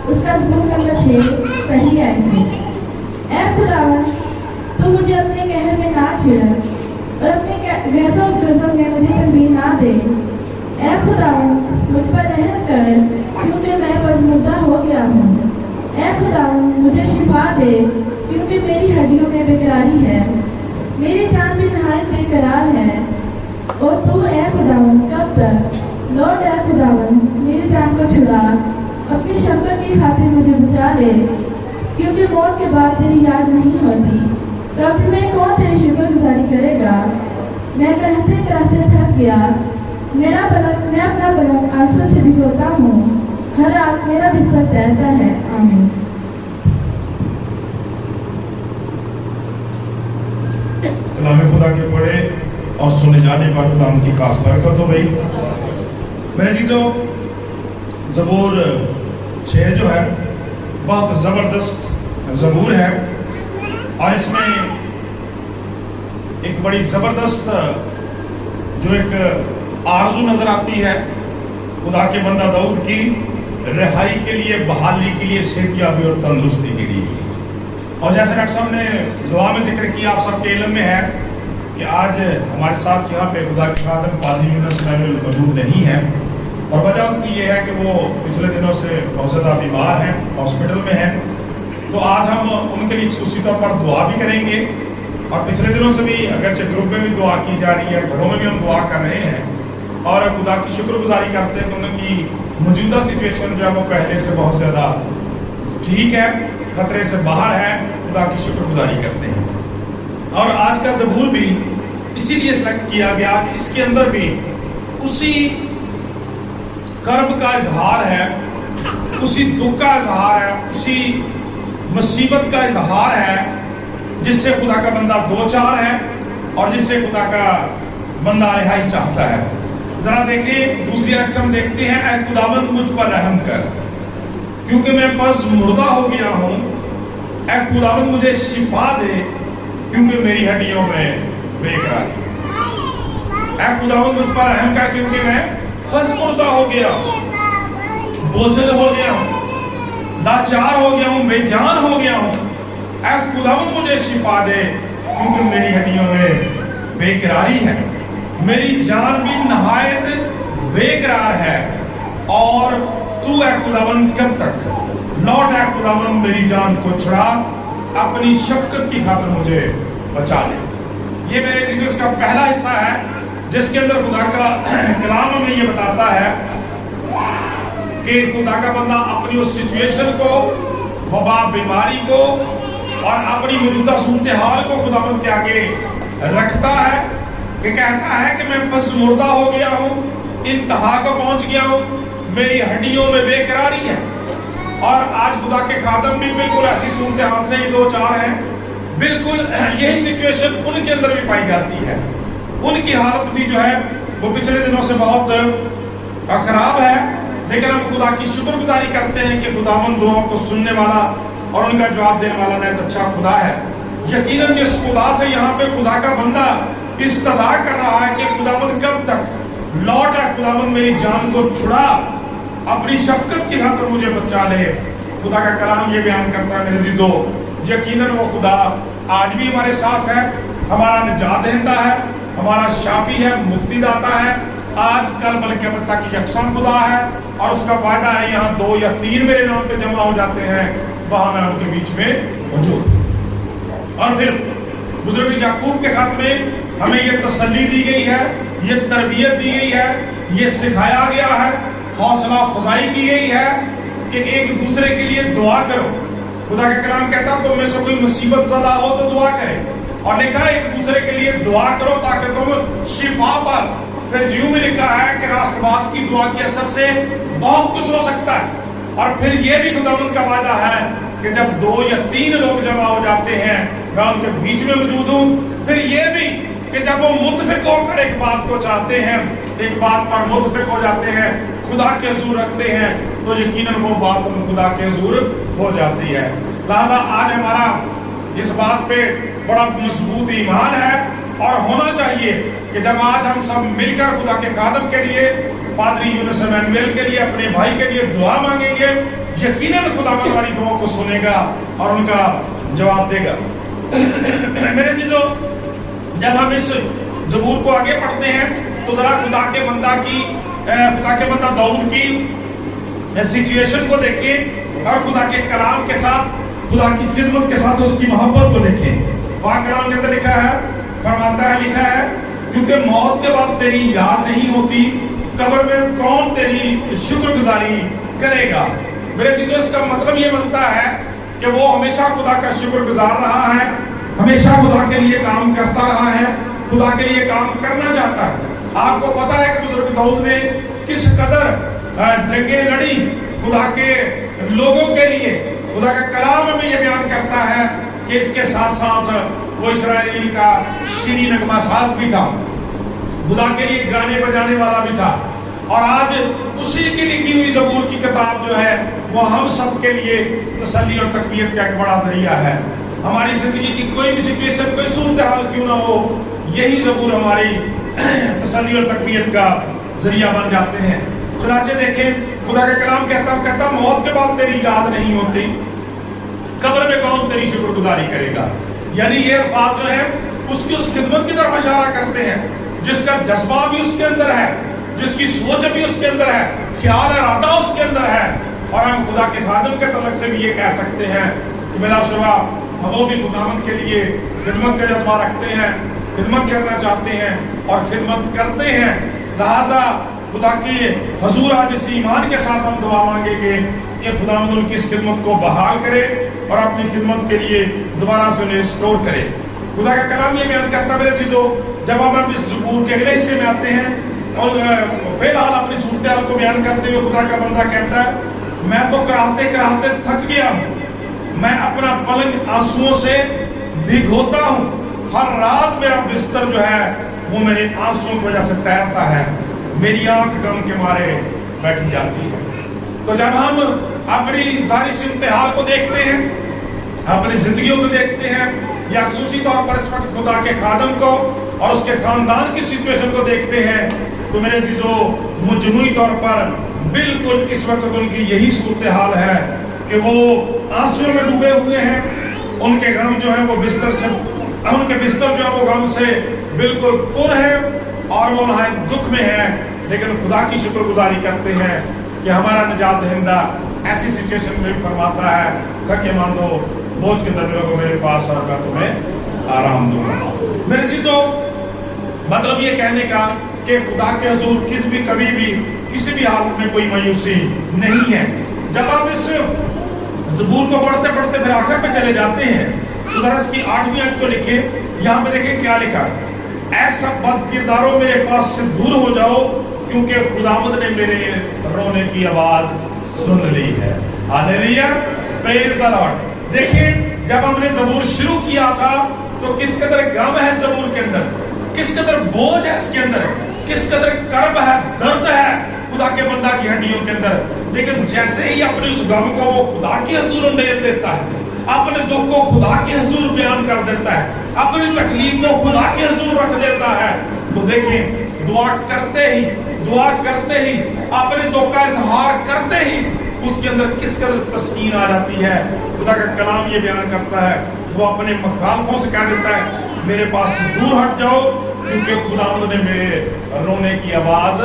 اس کا زبور نمبر 6 پہلی آیت سے۔ اے خداوند تو مجھے اپنے قہر میں نہ چھڑک اور اپنے غیظ و غضب میں مجھے تنبیہ نہ دے۔ اے خداوند مجھ پر رحم کر کیونکہ میں پژمردہ ہو گیا ہوں۔ اے خداوند مجھے شفا دے کیونکہ میری ہڈیوں میں بیقراری ہے، میری جان بھی نہایت بے قرار ہے۔ اور تو اے خداوند کب تک؟ لوٹ اے خداوند میری جان کو چھڑا، اپنی شفقت کی خاطر مجھے بچا لے، کیونکہ موت کے بعد تیری یاد نہیں ہوتی۔ قبر میں کون تیری شکر گزاری کرے گا؟ میں کہتے کہتے تھک گیا، میں اپنا بدن آنسو سے بھگوتا ہوں، ہر رات میرا بستر تیرتا ہے۔ آمین۔ کلام خدا کے پڑھے اور سنے جانے پر خدا ان کی خاص برکت ہو گئی۔ میرے عزیزو، زبور 6 جو ہے بہت زبردست زبور ہے، اور اس میں ایک بڑی زبردست جو ایک آرزو نظر آتی ہے خدا کے بندہ داؤد کی رہائی کے لیے، بحالی کے لیے، صحتیابی اور تندرستی کے لیے۔ اور جیسے ڈاکٹر صاحب نے دعا میں ذکر کیا، آپ سب کے علم میں ہے کہ آج ہمارے ساتھ یہاں پہ خدا کے خادم پادری یونس موجود نہیں ہے، اور وجہ اس کی یہ ہے کہ وہ پچھلے دنوں سے بہت زیادہ بیمار ہیں، ہاسپٹل میں ہیں۔ تو آج ہم ان کے لیے خصوصی طور پر دعا بھی کریں گے، اور پچھلے دنوں سے بھی اگرچہ گروپ میں بھی دعا کی جا رہی ہے، گھروں میں بھی ہم دعا کر رہے ہیں، اور خدا کی شکر گزاری کرتے ہیں کہ ان کی موجودہ سچویشن جو ہے وہ پہلے سے بہت زیادہ ٹھیک ہے، خطرے سے باہر ہے، خدا کی شکر گزاری کرتے ہیں۔ اور آج کا زبور بھی اسی لیے سلیکٹ کیا گیا کہ اس کے اندر بھی اسی کرب کا اظہار ہے، اسی دکھ کا اظہار ہے، اسی مصیبت کا اظہار ہے جس سے خدا کا بندہ دو چار ہے اور جس سے خدا کا بندہ رہائی چاہتا ہے۔ ذرا دیکھیں دوسری آیت سے ہم دیکھتے ہیں، اے خداوند مجھ پر رحم کر کیونکہ میں پس مردہ ہو گیا ہوں، اے خداوند مجھے شفا دے کیونکہ میری ہڈیوں میں بے قراری ہے۔ اے خداوند مجھ پر رحم کر کیونکہ میں پس مردہ ہو گیا ہوں، بوجھل ہو گیا ہوں، لاچار ہو گیا ہوں، بے جان ہو گیا ہوں۔ اے خداوند مجھے شفا دے کیونکہ میری ہڈیوں میں بے قراری ہے، میری جان بھی نہایت بے قرار ہے۔ اور تو اے خداوند کب تک؟ لوٹ اے خداوند میری جان کو چھڑا، اپنی شفقت کی خاطر مجھے بچا لے۔ یہ میرے عزیزو اس کا پہلا حصہ ہے جس کے اندر خدا کا کلام ہمیں یہ بتاتا ہے کہ خدا کا بندہ اپنی اس سچویشن کو، وبا بیماری کو اور اپنی موجودہ صورتحال کو خداوند کے آگے رکھتا ہے، کہ کہتا ہے کہ میں پس مردہ ہو گیا ہوں، انتہا کو پہنچ گیا ہوں، میری ہڈیوں میں بے قراری ہے۔ اور آج خدا کے خادم بھی بالکل ایسی صورتحال سے ہی دو چار ہیں، بالکل یہی سچویشن ان کے اندر بھی پائی جاتی ہے۔ ان کی حالت بھی جو ہے وہ پچھلے دنوں سے بہت خراب ہے، لیکن ہم خدا کی شکر گزاری کرتے ہیں کہ خداوند دعاؤں کو سننے والا اور ان کا جواب دینے والا نہایت اچھا خدا ہے۔ یقیناً جس خدا سے یہاں پہ خدا کا بندہ استدعا کر رہا ہے کہ خداوند کب تک؟ لوٹ اے خداوند میری جان کو چھڑا، اپنی شفقت کی خاطر مجھے بچا لے۔ خدا کا کلام یہ بیان کرتا ہے میرے عزیزو، یقیناً وہ خدا آج بھی ہمارے ساتھ ہے، ہمارا نجات دہندہ ہے، ہمارا شافی ہے، مکتی داتا ہے، آج کل بلکہ اب تک یکساں خدا ہے، اور اس کا وعدہ ہے یہاں 2 یا 3 میرے نام پہ جمع ہو جاتے ہیں وہاں میں ان کے بیچ میں موجود ہوں۔ اور پھر بزرگ یعقوب کے خط میں ہمیں یہ تسلی دی گئی ہے، یہ تربیت دی گئی ہے، یہ سکھایا گیا ہے، حوصلہ افزائی کی گئی ہے کہ ایک دوسرے کے لیے دعا کرو۔ خدا کا کلام کہتا تم میں سے کوئی مصیبت زدہ ہو تو دعا کرے، اور لکھا ہے ایک دوسرے کے لیے دعا کرو تاکہ تم شفا پا۔ پھر یوں بھی لکھا ہے کہ راست باز کی دعا کے اثر سے بہت کچھ ہو سکتا ہے۔ اور پھر یہ بھی خداوند کا وعدہ ہے کہ جب 2 یا 3 لوگ جمع ہو جاتے ہیں میں ان کے بیچ میں موجود ہوں۔ پھر یہ بھی کہ جب وہ متفق ہو کر ایک بات کو چاہتے ہیں، ایک بات پر متفق ہو جاتے ہیں، خدا کے حضور رکھتے ہیں، تو یقیناً وہ بات خدا کے حضور ہو جاتی ہے۔ لہذا آج ہمارا اس بات پہ بڑا مضبوط ایمان ہے اور ہونا چاہیے کہ جب آج ہم سب مل کر خدا کے خادم کے لیے، پادری یونس ایمینویل کے لیے، اپنے بھائی کے لیے دعا مانگیں گے، यकीनन खुदावंद हमारी दुआओं को सुनेगा और उनका जवाब देगा। मेरे चीजों, जब हम इस ज़बूर को आगे पढ़ते हैं तो जरा खुदा के बंदा दाऊद की सिचुएशन को देखें और खुदा के कलाम के साथ, खुदा की खिदमत के साथ उसकी मोहब्बत को देखें। वहाँ कलाम के अंदर लिखा है, फरमाता है, लिखा है, क्योंकि मौत के बाद तेरी याद नहीं होती, कब्र में कौन तेरी शुक्रगुजारी करेगा। मेरे चीजों, इसका मतलब ये बनता है कि वो हमेशा खुदा का शुक्रगुजार रहा है, हमेशा खुदा के लिए काम करता रहा है, खुदा के लिए काम करना चाहता है। आपको पता है कि बुजुर्ग दाऊद ने किस कदर जंगें लड़ी खुदा के लोगों के लिए। खुदा का कलाम में ये बयान करता है कि इसके साथ साथ वो इस्राएल का शीरी नगमा साज भी था, खुदा के लिए गाने बजाने वाला भी था। और आज उसी की लिखी हुई ज़बूर की किताब जो है वो हम सब के लिए तसल्ली और तकवीत का एक बड़ा जरिया है। हमारी जिंदगी की कोई भी सिचुएशन, कोई सूरत हाल क्यों ना हो, यही ज़बूर हमारी तसल्ली और तकवीत का जरिया बन जाते हैं। चुनाचे देखें, खुदा का कलाम कहता मौत के बाद तेरी याद नहीं होती, कब्र में कौन तेरी शुक्रगुजारी करेगा। यानी ये अल्फाज जो है उसकी उस खिदमत की तरफ इशारा करते हैं जिसका जज्बा भी उसके अंदर है, जिसकी सोच भी उसके अंदर है, ख्याल इरादा उसके अंदर है। और हम खुदा के खादिम के तलक से भी ये कह सकते हैं कि मेरा शुबा वो भी खुदावंद के लिए खिदमत का जज्बा रखते हैं, खिदमत करना चाहते हैं और खिदमत करते हैं। लिहाजा खुदा के हुजूर आज इस ईमान के साथ हम दुआ मांगेंगे कि खुदावंद उनकी इस खिदमत को बहाल करे और अपनी खिदमत के लिए दोबारा से उन्हें स्टोर करे। खुदा का कलाम ये बयान करता मेरे चीजों, जब हम इस ज़बूर के अगले हिस्से में आते हैं और फिलहाल अपनी सूरत हाल को बयान करते हुए खुदा का बंदा कहता है, मैं तो कराहते कराहते थक गया हूँ, मैं अपना पलंग आंसुओं से भिगोता हूँ, हर रात मेरा बिस्तर जो है वो मेरे आंसुओं की वजह से तैरता है, मेरी आंख गम के मारे बैठ जाती है। तो जब हम अपनी सारी सूरत हाल को देखते हैं, अपनी जिंदगियों को देखते हैं, या खसूसी तौर पर इस वक्त खुदा के खादम को और उसके खानदान की सिचुएशन को देखते हैं, तो मेरे जो मजमूई तौर पर बिल्कुल इस वक्त उनकी यही सूरत हाल है कि वो आंसुओं में डूबे हुए हैं। उनके गम जो है वो बिस्तर से, उनके बिस्तर जो है वो गम से बिल्कुल पुर है और वो दुख में है, लेकिन खुदा की शुक्रगुजारी करते हैं कि हमारा निजात दहिंदा ऐसी सिचुएशन में फरमाता है, थके मांदो बोझ के दर्द को मेरे पास और मैं तुम्हें आराम दूंगा। मेरे चीजों, मतलब ये कहने का कि खुदा के हुजूर कभी भी किसी भी हालत में कोई मायूसी नहीं है। जब आप इस ज़बूर को पढ़ते पढ़ते फिर आखिर पे चले जाते हैं तो जरा इसकी 8वीं आयत को लिखे। यहाँ पे देखें क्या लिखा है, ऐसा बद किरदारों मेरे पास से दूर हो जाओ क्योंकि खुदावंद ने मेरे रोने की आवाज सुन ली है। Hallelujah, praise the Lord. देखिए, जब हमने ज़बूर शुरू किया था तो किस कदर गम है ज़बूर के अंदर, किस कदर बोझ है इसके अंदर, किस कदर कर्ब है, दर्द है खुदा के बंदा की हड्डियों के अंदर। लेकिन जैसे ही अपने उस गम को वो खुदा के हुजूर मेल देता है, अपने दुख को खुदा के हुजूर बयान कर देता है, अपनी तकलीफ को खुदा के हुजूर रख देता है, तो देखें दुआ करते ही अपने दुख का इजहार करते ही उसके अंदर किस कदर तस्कीन आ जाती है। खुदा का कलाम ये बयान करता है, वो अपने मुखालफों से कह देता है मेरे पास से दूर हट जाओ क्योंकि खुदावंद ने मेरे रोने की आवाज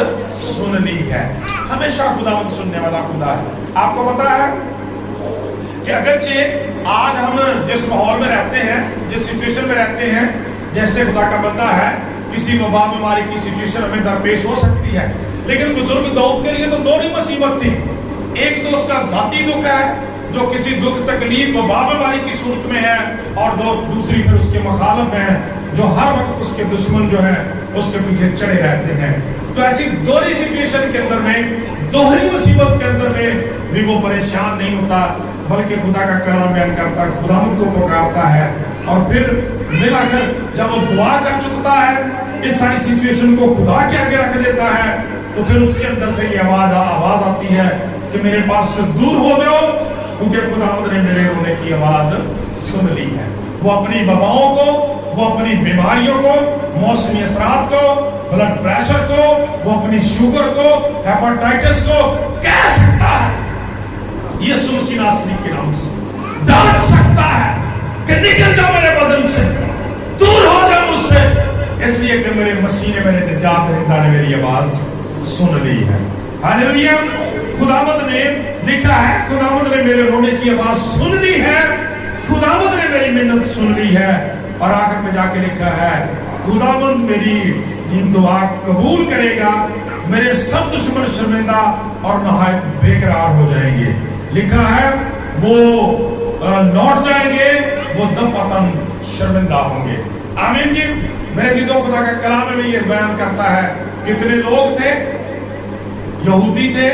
सुन ली है। हमेशा खुदावंद सुनने वाला खुदा है। आपको पता है कि अगरचे आज हम जिस माहौल में रहते हैं, जिस सिचुएशन में रहते हैं, जैसे खुदा का बंदा है, किसी वबा बीमारी की सिचुएशन हमें दरपेश हो सकती है, लेकिन बुजुर्ग दाऊद के लिए तो दो ही मुसीबत थी। एक तो उसका जाती दुख है जो किसी दुख तकलीफ वबा बीमारी की सूरत में है, और दूसरी फिर उसके मुखालिफ हैं जो हर वक्त उसके दुश्मन जो है उसके पीछे चढ़े रहते हैं। तो ऐसी दोहरी सिचुएशन के अंदर में, दोहरी मुसीबत के अंदर में भी वो परेशान नहीं होता, बल्कि खुदा का कलाम बयान करता है, खुदावंद को पुकारता है, और फिर मिलाकर जब वो दुआ कर चुकता है, इस सारी सिचुएशन को खुदा के आगे रख देता है, तो फिर उसके अंदर से ये आवाज आती है कि मेरे पास से दूर हो जाओ क्योंकि खुदावंद ने मेरे रोने की आवाज सुन ली है। वो अपनी वबाओं को, वो अपनी बीमारियों को, मौसमी असरात को, ब्लड प्रेशर को, वो अपनी शुगर को, हेपेटाइटिस को कह सकता है। यीशु मसीह नासरी के नाम से डांट सकता है कि निकल जाओ मेरे बदन से, दूर हो जाओ मुझसे, इसलिए कि मेरे मसीह ने, मेरे निजात दहिंदा ने मेरी आवाज सुन ली है। हालेलुया। खुदावंद ने लिखा है, खुदावंद ने मेरे रोने की आवाज सुन ली है, खुदावंद ने मेरी मिन्नत सुन ली है। और आखिर में जाके लिखा है, खुदावंद मेरी दुआ कबूल करेगा, मेरे सब दुश्मन शर्मिंदा और नहायत बेकरार हो जाएंगे। लिखा है वो लौट जाएंगे, वो दफअतन शर्मिंदा होंगे। आमीन जी। मेरे चीजों खुदा का कलाम में ये बयान करता है, कितने लोग थे, यहूदी थे,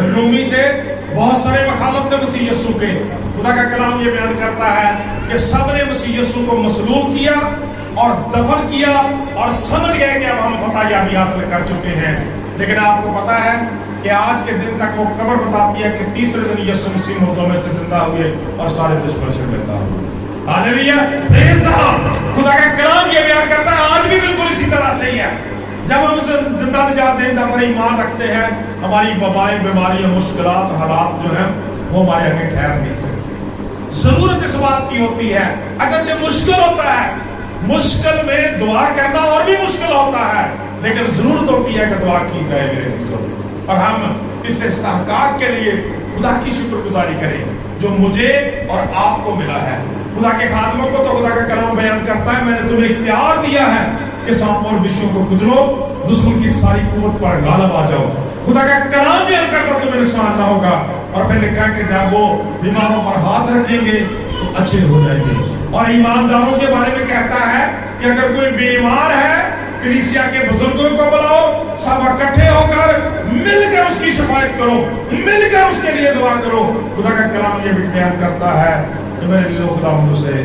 रोमी थे, बहुत सारे मखालफ थे मसीह यीशु के। खुदा का कलाम ये बयान करता है कि सबने मसीह यीशु को मसलूब किया और दफन किया और समझ गए कि अब हम फतह याबी हासिल कर चुके हैं। लेकिन आपको पता है कि आज के दिन तक वो कब्र बताती है कि तीसरे दिन यीशु मसीह मुर्दों में से जिंदा हुए और सारे दुश्मन शर्मिंदा हुए। हालेलुया। Praise the Lord. खुदा का कलाम ये बयान करता है आज भी बिल्कुल इसी तरह से ही है। जब हम जिंदा निजात दहिंदा पर ईमान रखते हैं, हमारी वबाएं, बीमारियां, मुश्किलात, हालात जो हैं वो हमारे आगे ठहर नहीं सकते। जरूरत इस बात की होती है, अगरचे मुश्किल होता है, मुश्किल में दुआ करना और भी मुश्किल होता है, लेकिन जरूरत होती है कि दुआ की जाए मेरे चीजों। और हम इस इस्तेहकाक के लिए खुदा की शुक्रगुजारी करें जो मुझे और आपको मिला है। खुदा के खादमों को तो खुदा का कलाम बयान करता है, मैंने तुम्हें इख्तियार दिया है कि सांपों और बिच्छुओं को कुचलो, दुश्मन की सारी कुव्वत पर गालिब आ जाओ। खुदा का कलाम बयान करता तुम्हें नुकसान ना होगा। और फिर लिखा है कि जब वो बीमारों पर हाथ रखेंगे तो अच्छे हो जाएंगे। और ईमानदारों के बारे में कहता है कि अगर कोई बीमार है, कलीसिया के बुजुर्गों को बुलाओ, सब इकट्ठे होकर मिलकर उसकी शफायत करो, मिलकर उसके लिए दुआ करो। खुदा का कलाम ये भी बयान करता है कि मेरे चीजों खुदा उसे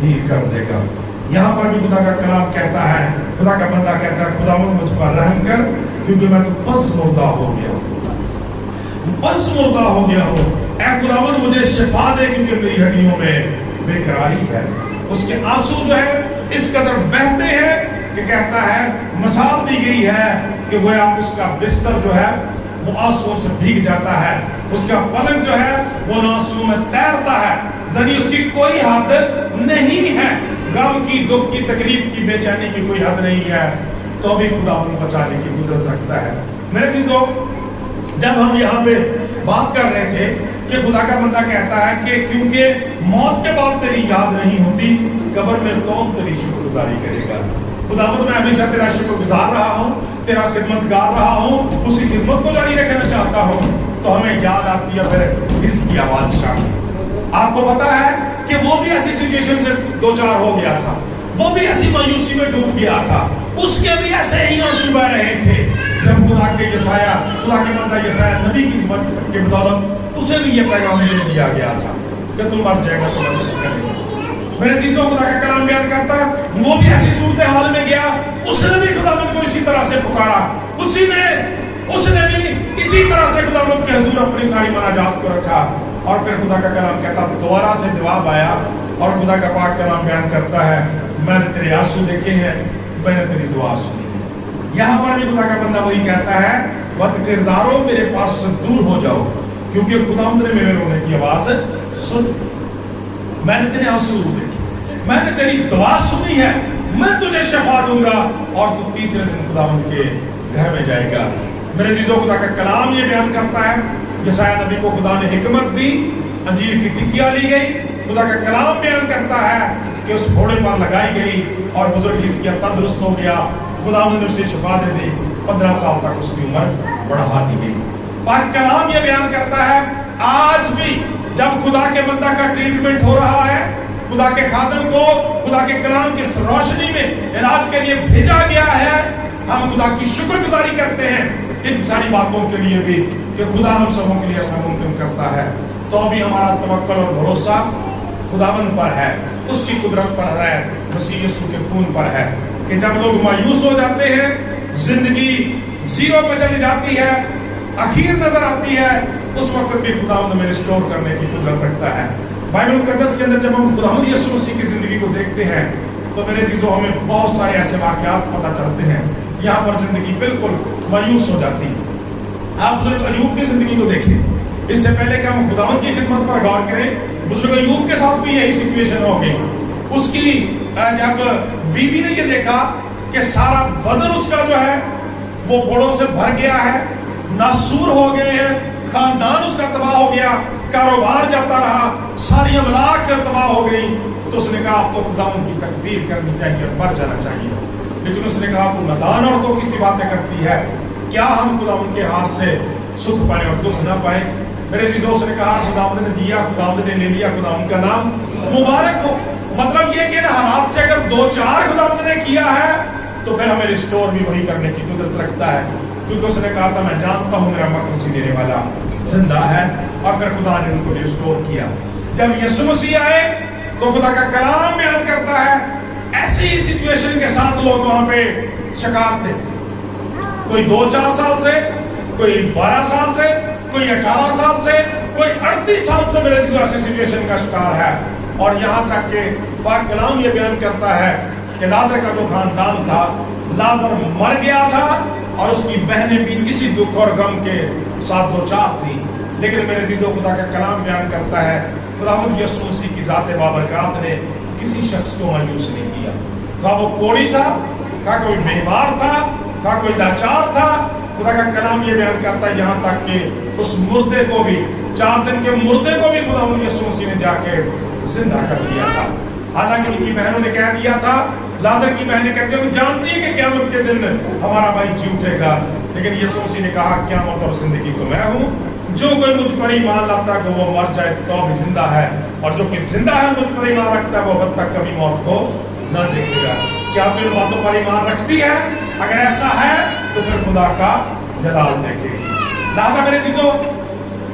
हील कर देगा। यहाँ पर भी खुदा का कलाम कहता है, खुदा का बंदा कहता है, खुदा मुझ पर रहम कर क्योंकि मैं तो बस मुर्दा हो गया हूँ, बस मुर्दा हो गया हूँ। ऐ खुदावंद मुझे शिफा दे क्योंकि मेरी हड्डियों में बेकरारी है। उसके आंसू जो है इस कदर बहते हैं कि कहता है, मिसाल दी गई है कि गोया उसका बिस्तर जो है वो आंसुओं से भीग जाता है, उसका पलंग जो है वो आंसुओं में तैरता है, यानी उसकी कोई हद नहीं है, गम की, दुख की, तकलीफ की, बेचैनी की कोई हद नहीं है, तो भी खुदा उनको बचाने की कुदरत रखता है। मेरे चीजों, जब हम यहाँ पे बात कर रहे थे कि खुदा का बंदा कहता है कि क्योंकि मौत के बाद तेरी याद नहीं होती, कब्र में कौन तेरी शुक्रगुजारी करेगा। खुदावंद मैं हमेशा तेरा शुक्रगुजार रहा हूँ, तेरा खिदमतगार रहा हूँ, उसी खिदमत को जारी रखना चाहता हूँ, तो हमें याद आती है फिर इसकी आवाज शामिल। आपको पता है कि वो भी ऐसी सिचुएशन से दो चार हो गया था, वो भी ऐसी मायूसी में डूब गया था, उसके भी ऐसे ही आंसू बह रहे थे जब खुदा के यसाया, खुदा के बंदा यसाया नबी की के बदौलत उसे भी ये पैगाम दे दिया गया था कि तुम मर जाएगा तो मर जाएगा। मेरे चीजों खुदा का कलाम बयान करता है, वो भी ऐसी सूरत हाल में गया, उसने भी खुदावंद को इसी तरह से पुकारा, उसने भी इसी तरह से खुदावंद के हुजूर अपनी सारी मनाजात को रखा। और फिर खुदा का कलाम कहता दोबारा से जवाब आया और खुदा का पाक कलाम बयान करता है, मैंने तेरे आंसू देखे हैं, मैंने तेरी दुआ सुनी है। यहाँ पर भी खुदा का बंदा वही कहता है, वत किरदारों मेरे पास से दूर हो जाओ क्योंकि खुदावंद ने मेरे रोने की आवाज सुन, मैंने तेरे आंसू देखे, मैंने तेरी दुआ सुनी है, मैं तुझे शफा दूंगा और तू तीसरे दिन खुदावंद के घर में जाएगा। मेरे चीजों खुदा का कलाम ये बयान करता है, यसाया नबी को खुदा ने हिकमत दी, अंजीर की टिकिया ली गई, खुदा का कलाम बयान करता है कि उस घोड़े पर लगाई गई और बुजुर्ग इसकी तंदुरुस्त हो गया, खुदावंद ने उसे शफा दे दी, 15 साल तक उसकी उम्र बढ़ा दी गई। पाक कलाम ये बयान करता है, आज भी जब खुदा के बंदा का ट्रीटमेंट हो रहा है, खुदा के खादम को खुदा के कलाम की रोशनी में इलाज के लिए भेजा गया है, हम खुदा की शुक्रगुजारी करते हैं इन सारी बातों के लिए भी कि खुदा हम सबों के लिए ऐसा मुमकिन करता है। तो अभी हमारा तवक्कुल और भरोसा खुदावंद पर है, उसकी कुदरत पर है, मसीह यीशु के खून पर है कि जब लोग मायूस हो जाते हैं, जिंदगी जीरो पे चली जाती है, आखिर नजर आती है, उस वक्त भी खुदावंद में रिस्टोर करने की कुदरत रखता है। बाइबल मुकद्दस के अंदर जब हम खुदावंद यीशु मसीह की जिंदगी को देखते हैं तो मेरे चीजों हमें बहुत सारे ऐसे वाकयात पता चलते हैं, यहाँ पर जिंदगी बिल्कुल मायूस हो जाती है। आप बुजुर्ग अय्यूब की जिंदगी को देखें, اس سے پہلے کہ ہم خداوند کی خدمت پر غور کریں، بزرگ ایوب کے ساتھ بھی یہی سچویشن ہو گئی. اس کی جب بیوی نے یہ دیکھا کہ سارا بدن اس کا جو ہے وہ پھوڑوں سے بھر گیا ہے، ناسور ہو گئے ہیں، خاندان اس کا تباہ ہو گیا، کاروبار جاتا رہا، ساری املاک تباہ ہو گئی، تو اس نے کہا اب تو خداوند کی تکبیر کرنی چاہیے، مر جانا چاہیے. لیکن اس نے کہا تو نادان عورتوں کی سی باتیں کرتی ہے، کیا ہم خداوند کے ہاتھ سے سکھ پائیں اور دکھ نہ پائیں؟ میرے عزیزوں، اس نے کہا خداوند نے دیا، خداوند نے لے لیا، خداوند کا نام مبارک ہو. مطلب یہ کہ حالات سے اگر دو چار خداوند نے کیا ہے تو پھر ہمیں ریسٹور بھی وہی کرنے کی قدرت رکھتا ہے، کیونکہ اس نے کہا تھا میں جانتا ہوں میرا مخلصی دینے والا زندہ ہے، اور پھر خدا نے ان کو ریسٹور کیا. جب یسوع مسیح آئے تو خدا کا کلام بیان کرتا ہے ایسی سچویشن کے ساتھ لوگ وہاں پہ شکار تھے، کوئی 2-4 سال سے، کوئی 12 سال سے، کوئی 18 سال سے، کوئی 38 سال سے میرے ایسی سچویشن کا شکار ہے. اور یہاں تک کہ پاک کلام یہ بیان کرتا ہے کہ لازر کا جو خاندان تھا، لازر مر گیا تھا اور اس کی بہنیں بھی اسی دکھ اور غم کے ساتھ دو چار تھی. لیکن میرے عزیزوں، خدا کا کلام بیان کرتا ہے خداوند یسوع مسیح کی ذات بابرکات نے کسی شخص کو مایوس نہیں کیا. خواہ وہ کوڑی تھا، خواہ کوئی بیمار تھا، خواہ کوئی لاچار تھا، خدا کا کلام یہ بیان کرتا ہے یہاں تک کہ اس مردے کو بھی، 4 دن کے مردے کو بھی خداوند یسوع مسیح نے جا کے زندہ کر دیا تھا. حالانکہ ان کی بہنوں نے کہہ دیا تھا، لازر کی بہنیں کہتی ہیں ہم جانتی ہیں کہ قیامت کے دن ہمارا بھائی جی اٹھے گا. لیکن یسوع مسیح نے کہا قیامت اور زندگی تو میں ہوں، جو کوئی مجھ پر ایمان لاتا ہے کہ وہ مر جائے تو بھی زندہ ہے، اور جو کوئی زندہ ہے مجھ پر ایمان رکھتا ہے وہ اب تک کبھی موت کو نہ دیکھے گا. کیا تو ان باتوں پر ایمان رکھتی ہے؟ اگر ایسا ہے تو پھر خدا کا جلال دیکھے گی. لہٰذا میرے چیزوں،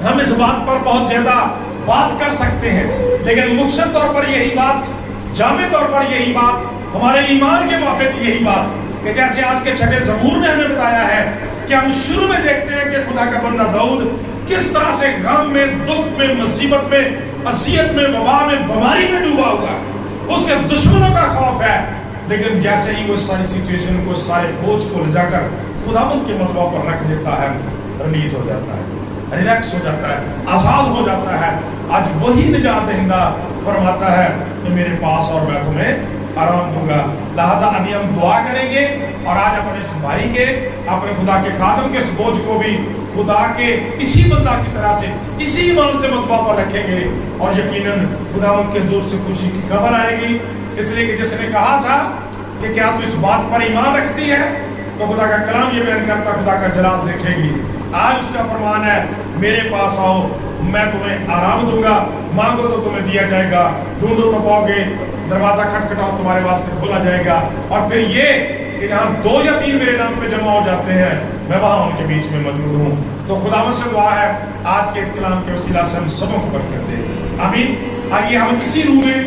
ہم اس بات پر بہت زیادہ بات کر سکتے ہیں، لیکن مختصر طور پر یہی بات، جامع طور پر یہی بات، ہمارے ایمان کے موافق یہی بات کہ جیسے آج کے چھٹے زبور نے ہمیں بتایا ہے کہ ہم شروع میں دیکھتے ہیں کہ خدا کا بندہ داؤد کس طرح سے غم میں، دکھ میں، مصیبت میں، اذیت میں، وبا میں، بیماری میں ڈوبا ہوا، اس کے دشمنوں کا خوف ہے. لیکن جیسے ہی وہ ساری سچویشن کو، سارے بوجھ کو لے جا کر خداوند کے مذبح پر رکھ دیتا ہے، ریلیز ہو جاتا ہے، ریلیکس ہو جاتا ہے، آزاد ہو جاتا ہے. آج وہی نجات دہندہ فرماتا ہے کہ میرے پاس اور میں تمہیں آرام دوں گا. لہٰذا ابھی ہم دعا کریں گے اور آج اپنے اس بھائی کے، اپنے خدا کے خادم کے اس بوجھ کو بھی خدا کے اسی بندہ کی طرح سے، اسی ایمان سے مذبح پر رکھیں گے، اور یقیناً خداوند کے حضور سے خوشی کی خبر آئے گی. اس لیے کہ جس نے کہا تھا کہ کیا تو اس بات پر ایمان رکھتی ہے، تو خدا کا کلام یہ بیان کرتا خدا کا جلال دیکھے گی. آج اس کا فرمان ہے میرے پاس آؤ، میں تمہیں آرام دوں گا، مانگو تو تمہیں دیا جائے گا، ڈھونڈو تو پاؤ گے، دروازہ کھٹکھٹاؤ تمہارے واسطے کھولا جائے گا. اور پھر یہ کہ جہاں 2 یا 3 میرے نام پہ جمع ہو جاتے ہیں میں وہاں ان کے بیچ میں موجود ہوں. تو خداوند سے دعا ہے آج کے اس کلام کے وسیلہ سے ہم سبوں کو برکت دے. آمین. آئیے ہم اسی روح میں